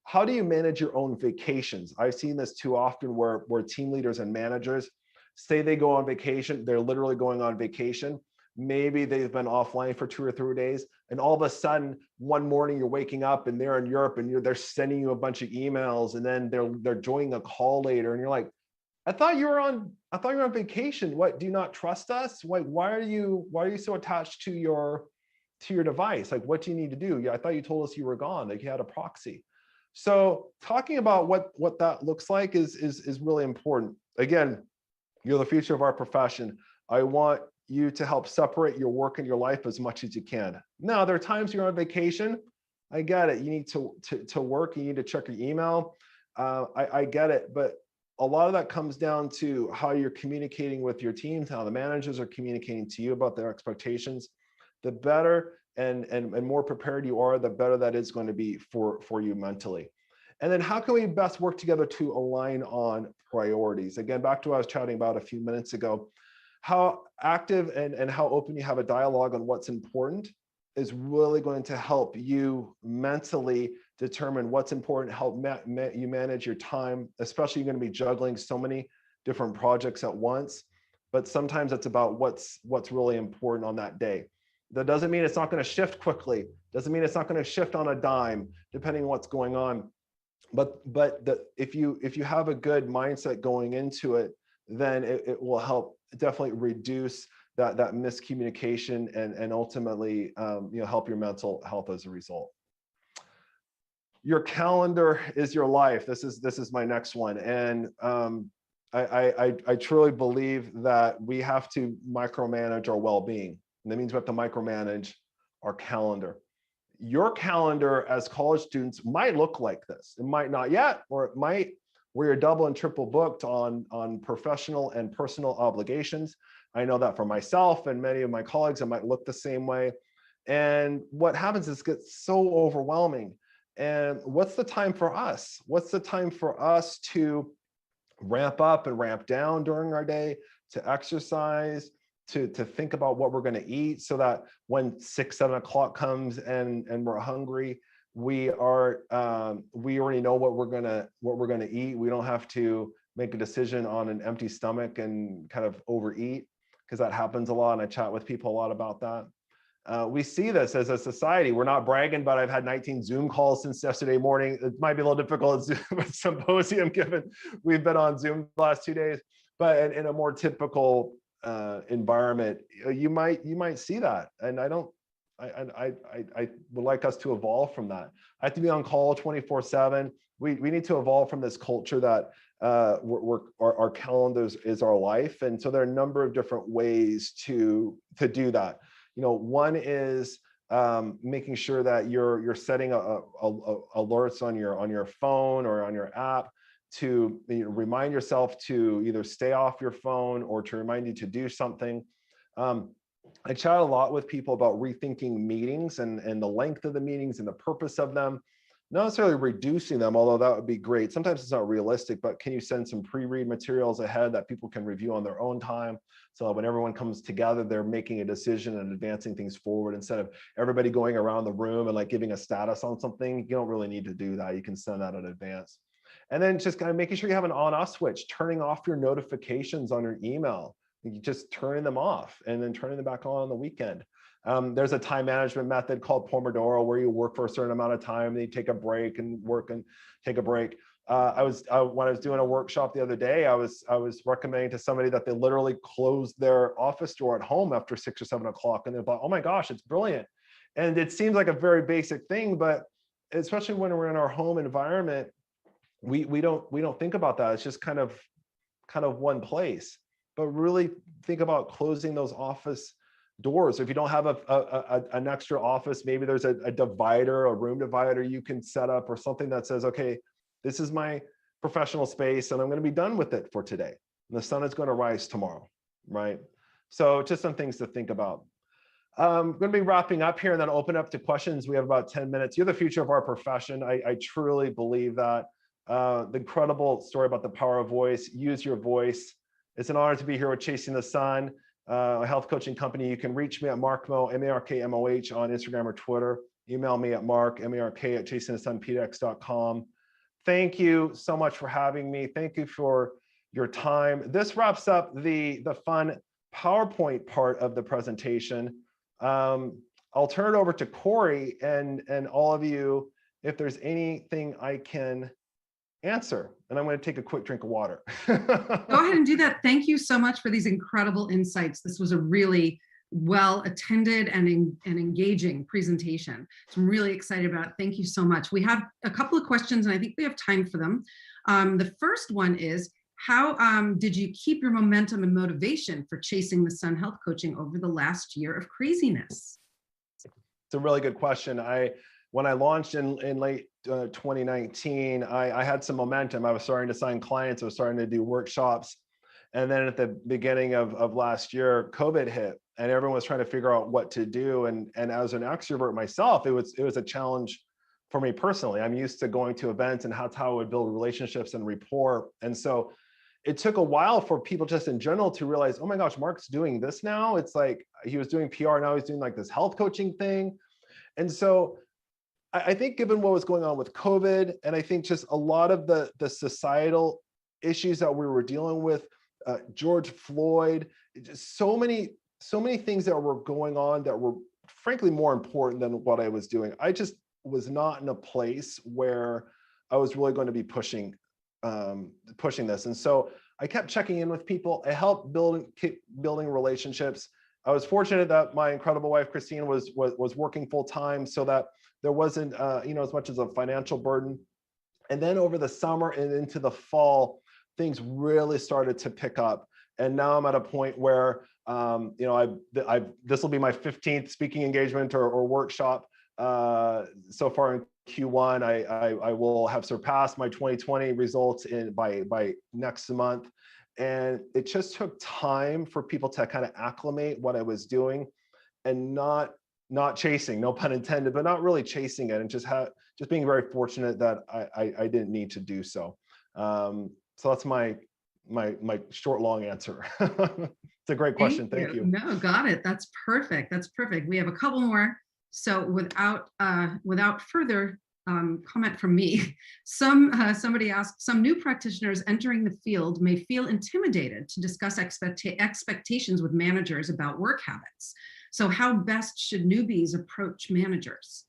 How do you manage your own vacations? I've seen this too often where team leaders and managers say they go on vacation, they're literally going on vacation. Maybe they've been offline for 2 or 3 days, and all of a sudden, one morning you're waking up and they're in Europe and they're sending you a bunch of emails, and then they're joining a call later, and you're like, I thought you were on vacation. What, do you not trust us? Why are you so attached to your to your device. Like, what do you need to do? Yeah, I thought you told us you were gone, like you had a proxy. So talking about what that looks like is really important. Again, you're the future of our profession. I want you to help separate your work and your life as much as you can. Now, there are times you're on vacation. I get it. You need to work. You need to check your email. I get it. But a lot of that comes down to how you're communicating with your teams, how the managers are communicating to you about their expectations. The better and more prepared you are, the better that is going to be for you mentally. And then how can we best work together to align on priorities? Again, back to what I was chatting about a few minutes ago, how active and how open you have a dialogue on what's important is really going to help you mentally determine what's important, help you manage your time, especially you're going to be juggling so many different projects at once. But sometimes it's about what's really important on that day. That doesn't mean it's not going to shift quickly. Doesn't mean it's not going to shift on a dime, depending on what's going on. But if you have a good mindset going into it, then it will help definitely reduce that miscommunication and ultimately help your mental health as a result. Your calendar is your life. This is my next one, and I truly believe that we have to micromanage our well-being. And that means we have to micromanage our calendar. Your calendar as college students might look like this. It might not yet, or it might where you're double and triple booked on professional and personal obligations. I know that for myself and many of my colleagues, it might look the same way. And what happens is it gets so overwhelming. And what's the time for us? What's the time for us to ramp up and ramp down during our day, to exercise, to think about what we're going to eat, so that when 6, 7 o'clock comes and we're hungry, we already know what we're gonna eat. We don't have to make a decision on an empty stomach and kind of overeat, because that happens a lot, and I chat with people a lot about that. We see this as a society. We're not bragging, but I've had 19 Zoom calls since yesterday morning. It might be a little difficult with Symposium, given we've been on Zoom the last 2 days, but in a more typical environment, you might see that. And I would like us to evolve from that. I have to be on call 24/7. We need to evolve from this culture that our calendars is our life. And so there are a number of different ways to do that. One is making sure that you're setting alerts on your phone or on your app to remind yourself to either stay off your phone or to remind you to do something. I chat a lot with people about rethinking meetings and the length of the meetings and the purpose of them, not necessarily reducing them, although that would be great. Sometimes it's not realistic, but can you send some pre-read materials ahead that people can review on their own time, so that when everyone comes together, they're making a decision and advancing things forward, instead of everybody going around the room and like giving a status on something. You don't really need to do that. You can send that in advance. And then just kind of making sure you have an on-off switch, turning off your notifications on your email. You just turning them off and then turning them back on the weekend. There's a time management method called Pomodoro, where you work for a certain amount of time, then you take a break and work and take a break. When I was doing a workshop the other day, I was recommending to somebody that they literally close their office door at home after 6 or 7 o'clock, and they thought, oh my gosh, it's brilliant. And it seems like a very basic thing, but especially when we're in our home environment, we don't think about that. It's just kind of one place. But really think about closing those office doors. If you don't have an extra office, maybe there's a divider, a room divider you can set up, or something that says, okay, this is my professional space and I'm going to be done with it for today. And the sun is going to rise tomorrow, right? So just some things to think about. I'm going to be wrapping up here and then open up to questions. We have about 10 minutes. You're the future of our profession. I truly believe that. The incredible story about the power of voice. Use your voice. It's an honor to be here with Chasing the Sun, a health coaching company. You can reach me at Markmo, M-A-R-K-M-O-H, on Instagram or Twitter. Email me at mark, M-A-R-K, at chasingthesunpdx.com. Thank you so much for having me. Thank you for your time. This wraps up the fun PowerPoint part of the presentation. I'll turn it over to Corey and all of you if there's anything I can answer. And I'm going to take a quick drink of water. Go ahead and do that. Thank you so much for these incredible insights. This was a really well attended and engaging presentation. So I'm really excited about it. Thank you so much. We have a couple of questions and I think we have time for them. The first one is, how did you keep your momentum and motivation for chasing the sun health coaching over the last year of craziness? It's a really good question. When I launched in late 2019, I had some momentum. I was starting to sign clients. I was starting to do workshops. And then at the beginning of last year, COVID hit and everyone was trying to figure out what to do. And as an extrovert myself, it was a challenge for me personally. I'm used to going to events and that's how I would build relationships and rapport. And so it took a while for people just in general to realize, oh my gosh, Mark's doing this now. It's like he was doing PR, now he's doing like this health coaching thing. And so I think given what was going on with COVID, and I think just a lot of the societal issues that we were dealing with, George Floyd, just so many things that were going on that were frankly more important than what I was doing. I just was not in a place where I was really going to be pushing this. And so I kept checking in with people. I helped keep building relationships. I was fortunate that my incredible wife, Christine, was working full time so that there wasn't, as much as a financial burden. And then over the summer and into the fall, things really started to pick up. And now I'm at a point where, this will be my 15th speaking engagement or workshop. So far in Q1, I will have surpassed my 2020 results by next month. And it just took time for people to kind of acclimate what I was doing and not chasing, no pun intended, but not really chasing it, and just being very fortunate that I didn't need to do so. So that's my short, long answer. It's a great question. Thank you. No, got it. That's perfect. That's perfect. We have a couple more. So without further comment from me, somebody asked, some new practitioners entering the field may feel intimidated to discuss expectations with managers about work habits. So how best should newbies approach managers?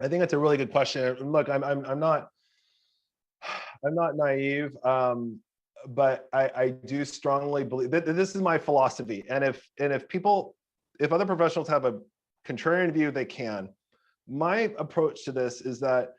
I think that's a really good question. Look, I'm not naive, but I do strongly believe that this is my philosophy. And if other professionals have a contrarian view, they can. My approach to this is that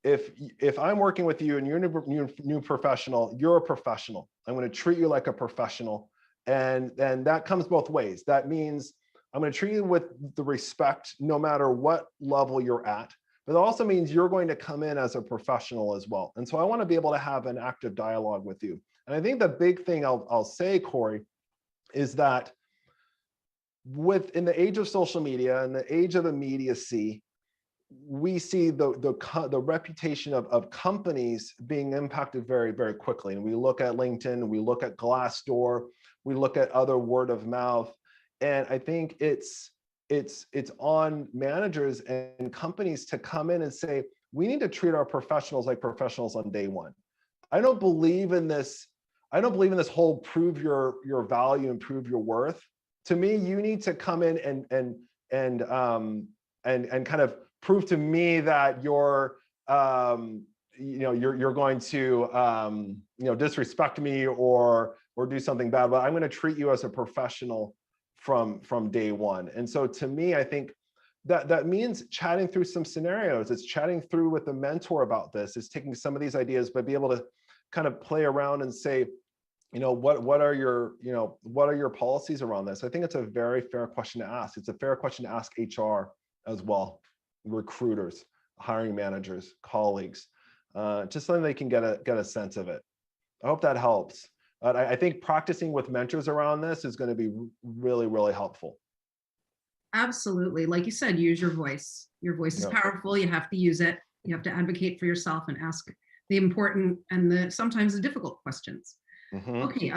if I'm working with you and you're a new professional, you're a professional. I'm going to treat you like a professional, and that comes both ways. That means I'm going to treat you with the respect, no matter what level you're at. But it also means you're going to come in as a professional as well. And so I want to be able to have an active dialogue with you. And I think the big thing I'll say, Corey, is that in the age of social media and the age of immediacy, we see the reputation of companies being impacted very, very quickly. And we look at LinkedIn, we look at Glassdoor, we look at other word of mouth. And I think it's on managers and companies to come in and say, we need to treat our professionals like professionals on day one. I don't believe in this whole prove your value and prove your worth. To me, you need to come in and kind of prove to me that you're going to disrespect me or do something bad, but I'm going to treat you as a professional from day one. And so to me, I think that means chatting through some scenarios. It's chatting through with a mentor about this. It's taking some of these ideas, but be able to kind of play around and say, what are your policies around this? I think it's a very fair question to ask. It's a fair question to ask HR as well, recruiters, hiring managers, colleagues, just so they can get a sense of it. I hope that helps. But I think practicing with mentors around this is going to be really, really helpful. Absolutely. Like you said, use your voice. Your voice is powerful. You have to use it. You have to advocate for yourself and ask the important and sometimes the difficult questions. Mm-hmm. Okay,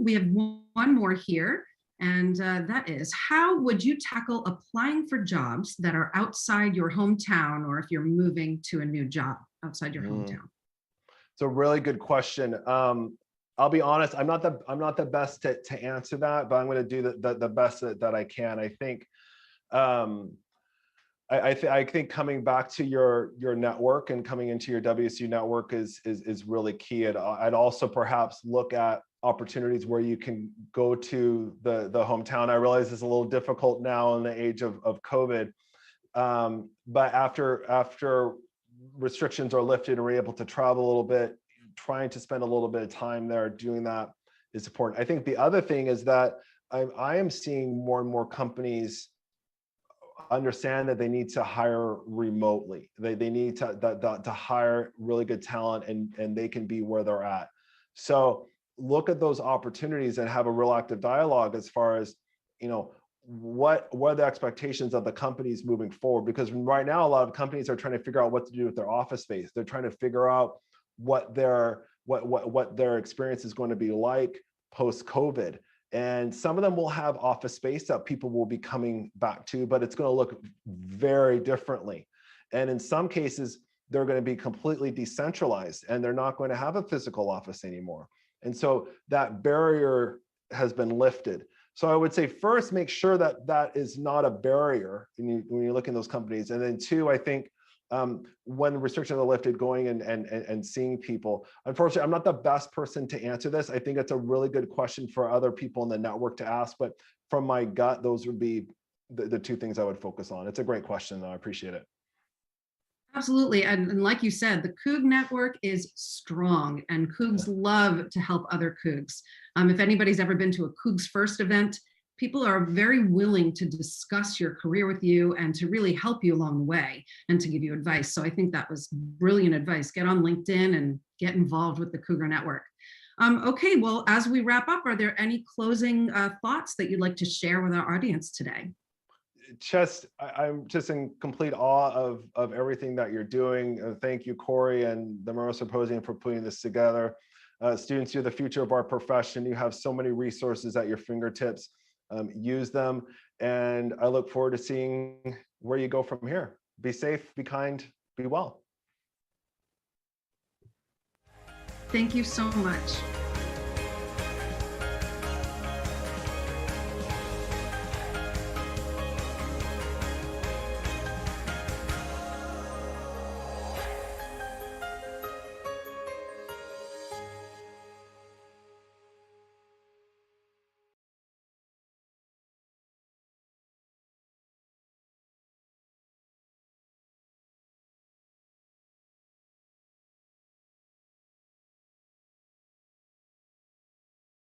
we have one more here, and that is, how would you tackle applying for jobs that are outside your hometown, or if you're moving to a new job outside your hometown? It's a really good question. I'll be honest, I'm not the best to answer that, but I'm going to do the best that I can. I think I think coming back to your network and coming into your WSU network is really key. I'd also perhaps look at opportunities where you can go to the hometown. I realize it's a little difficult now in the age of COVID, but after restrictions are lifted and we're able to travel a little bit, trying to spend a little bit of time there doing that is important. I think the other thing is that I am seeing more and more companies understand that they need to hire remotely. They need to hire really good talent, and they can be where they're at. So look at those opportunities and have a real active dialogue as far as, what are the expectations of the companies moving forward? Because right now, a lot of companies are trying to figure out what to do with their office space. They're trying to figure out what their experience is going to be like post-COVID. And some of them will have office space that people will be coming back to, but it's going to look very differently. And in some cases, they're going to be completely decentralized and they're not going to have a physical office anymore. And so that barrier has been lifted. So I would say first, make sure that that is not a barrier when you look in those companies. And then two, I think when the restrictions are lifted, going and seeing people. Unfortunately, I'm not the best person to answer this. I think it's a really good question for other people in the network to ask, but from my gut, those would be the two things I would focus on. It's a great question, though. I appreciate it. Absolutely. And like you said, the Coug network is strong, and Cougs love to help other Cougs. If anybody's ever been to a Cougs First event, people are very willing to discuss your career with you and to really help you along the way and to give you advice. So I think that was brilliant advice. Get on LinkedIn and get involved with the Cougar Network. Okay, well, as we wrap up, are there any closing thoughts that you'd like to share with our audience today? I'm just in complete awe of everything that you're doing. Thank you, Corey, and the Murrow Symposium for putting this together. Students, you're the future of our profession. You have so many resources at your fingertips. Use them, and I look forward to seeing where you go from here. Be safe, be kind, be well. Thank you so much.